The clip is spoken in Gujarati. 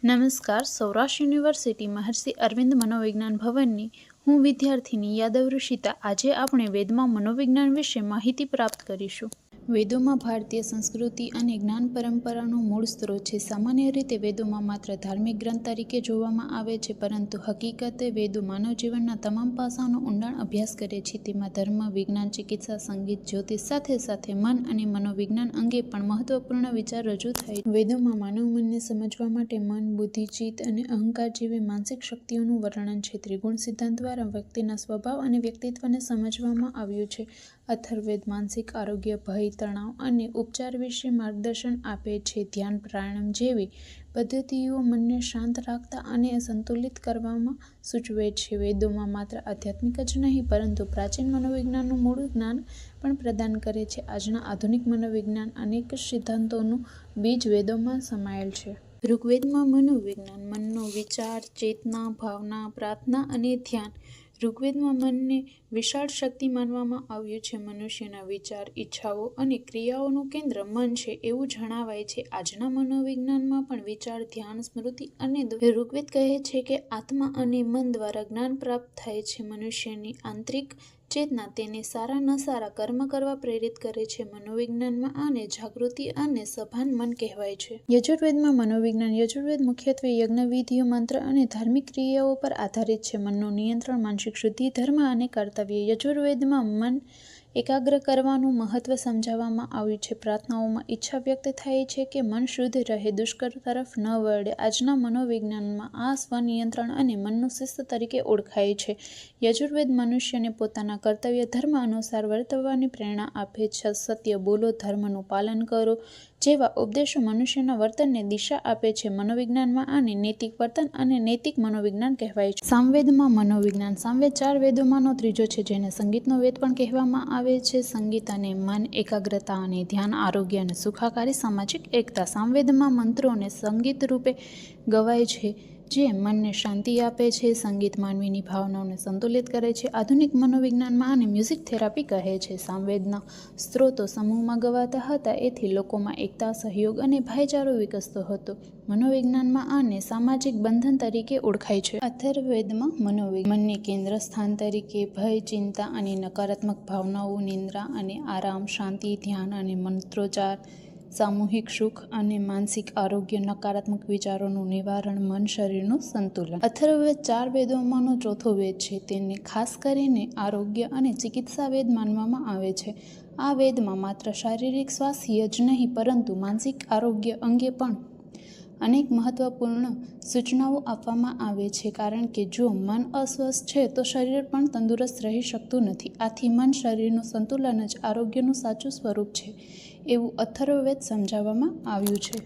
નમસ્કાર. સૌરાષ્ટ્ર યુનિવર્સિટી મહર્ષિ અરવિંદ મનોવિજ્ઞાન ભવનની હું વિદ્યાર્થીની યાદવ ઋષિતા. આજે આપણે વેદમાં મનોવિજ્ઞાન વિશે માહિતી પ્રાપ્ત કરીશું. વેદોમાં ભારતીય સંસ્કૃતિ અને જ્ઞાન પરંપરાનો મૂળ સ્ત્રોત છે. સામાન્ય રીતે વેદોમાં માત્ર ધાર્મિક ગ્રંથ તરીકે જોવામાં આવે છે, પરંતુ હકીકતે વેદો માનવ જીવનના તમામ પાસાઓનો ઊંડાણ અભ્યાસ કરે છે. તેમાં ધર્મ, વિજ્ઞાન, ચિકિત્સા, સંગીત, જ્યોતિષ સાથે સાથે મન અને મનોવિજ્ઞાન અંગે પણ મહત્વપૂર્ણ વિચાર રજૂ થાય છે. વેદોમાં માનવ મનને સમજવા માટે મન, બુદ્ધિ, ચિત્ત અને અહંકાર જેવી માનસિક શક્તિઓનું વર્ણન છે. ત્રિગુણ સિદ્ધાંત દ્વારા વ્યક્તિના સ્વભાવ અને વ્યક્તિત્વને સમજવામાં આવ્યું છે. અથર્વવેદ માનસિક આરોગ્ય, ભય, તણાવ અને ઉપચાર વિશે માર્ગદર્શન આપે છે. ધ્યાન, પ્રાણાયામ જેવી પદ્ધતિઓ મનને શાંત રાખતા અને સંતુલિત કરવામાં સૂચવે છે. વેદોમાં માત્ર આધ્યાત્મિક જ નહીં, પરંતુ પ્રાચીન મનોવિજ્ઞાનનું મૂળ જ્ઞાન પણ પ્રદાન કરે છે. આજના આધુનિક મનોવિજ્ઞાન અનેક સિદ્ધાંતોનું બીજ વેદોમાં સમાયેલ છે. ઋગ્વેદમાં મનોવિજ્ઞાન, મનનો વિચાર, ચેતના, ભાવના, પ્રાર્થના અને ધ્યાન. ઋગ્વેદમાં મનને વિશાળ શક્તિ માનવામાં આવ્યું છે. મનુષ્યના વિચાર, ઈચ્છાઓ અને ક્રિયાઓનું કેન્દ્ર મન છે એવું જણાવાય છે. આજના મનોવિજ્ઞાનમાં પણ વિચાર, ધ્યાન, સ્મૃતિ અને ઋગ્વેદ કહે છે કે આત્મા અને મન દ્વારા જ્ઞાન પ્રાપ્ત થાય છે. મનુષ્યની આંતરિક ચેતના તેને સારા ન સારા કર્મ કરવા પ્રેરિત કરે છે. મનોવિજ્ઞાનમાં આને જાગૃતિ અને સભાન મન કહેવાય છે. યજુર્વેદમાં મનોવિજ્ઞાન. યજુર્વેદ મુખ્યત્વે યજ્ઞવિધિઓ, મંત્ર અને ધાર્મિક ક્રિયાઓ પર આધારિત છે. મનનું નિયંત્રણ, માનસિક શુદ્ધિ, ધર્મ અને કર્તવ્ય. યજુર્વેદમાં મન એકાગ્ર કરવાનું મહત્વ સમજાવવામાં આવ્યું છે. પ્રાર્થનાઓમાં ઈચ્છા વ્યક્ત થાય છે કે મન શુદ્ધ રહે, દુષ્કર્મ તરફ ન વળે. આજના મનોવિજ્ઞાનમાં આ સ્વનિયંત્રણ અને મનનું શિસ્ત તરીકે ઓળખાય છે. યજુર્વેદ મનુષ્યને પોતાના કર્તવ્ય ધર્મ અનુસાર વર્તવાની પ્રેરણા આપે છે. સત્ય બોલો, ધર્મનું પાલન કરો જેવા ઉપદેશો મનુષ્યના વર્તનને દિશા આપે છે. મનોવિજ્ઞાનમાં આને નૈતિક વર્તન અને નૈતિક મનોવિજ્ઞાન કહેવાય છે. સામવેદમાં મનોવિજ્ઞાન. સામવેદ 4 વેદોમાંનો ત્રીજો છે, જેને સંગીતનો વેદ પણ કહેવામાં આવે છે. સંગીત અને મન, એકાગ્રતા અને ધ્યાન, આરોગ્ય અને સુખાકારી, સામાજિક એકતા. સામવેદમાં મંત્રોને સંગીત રૂપે ગવાય છે, જે મનને શાંતિ આપે છે. સંગીત માનવીની ભાવનાઓને સંતુલિત કરે છે. આધુનિક મનોવિજ્ઞાનમાં આને મ્યુઝિક થેરાપી કહે છે. સામવેદના સ્ત્રોતો સમૂહમાં ગવાતા હતા, એથી લોકોમાં એકતા, સહયોગ અને ભાઈચારો વિકસતો હતો. મનોવિજ્ઞાનમાં આને સામાજિક બંધન તરીકે ઓળખાય છે. અથર્વવેદમાં મનોવિજ્ઞાન. મનને કેન્દ્ર સ્થાન તરીકે ભય, ચિંતા અને નકારાત્મક ભાવનાઓ, નિંદ્રા અને આરામ, શાંતિ, ધ્યાન અને મંત્રોચ્ચાર, સામૂહિક સુખ અને માનસિક આરોગ્ય, નકારાત્મક વિચારોનું નિવારણ, મન શરીરનું સંતુલન. અથર્વવેદ 4 વેદોમાંનો ચોથો વેદ છે. તેને ખાસ કરીને આરોગ્ય અને ચિકિત્સા વેદ માનવામાં આવે છે. આ વેદમાં માત્ર શારીરિક સ્વાસ્થ્ય જ નહીં, પરંતુ માનસિક આરોગ્ય અંગે પણ અનેક મહત્વપૂર્ણ સૂચનાઓ આપવામાં આવે છે, કારણ કે જો મન અસ્વસ્થ છે તો શરીર પણ તંદુરસ્ત રહી શકતું નથી. આથી મન શરીરનું સંતુલન જ આરોગ્યનું સાચું સ્વરૂપ છે એવું અથર્વવેદ સમજાવવામાં આવ્યું છે.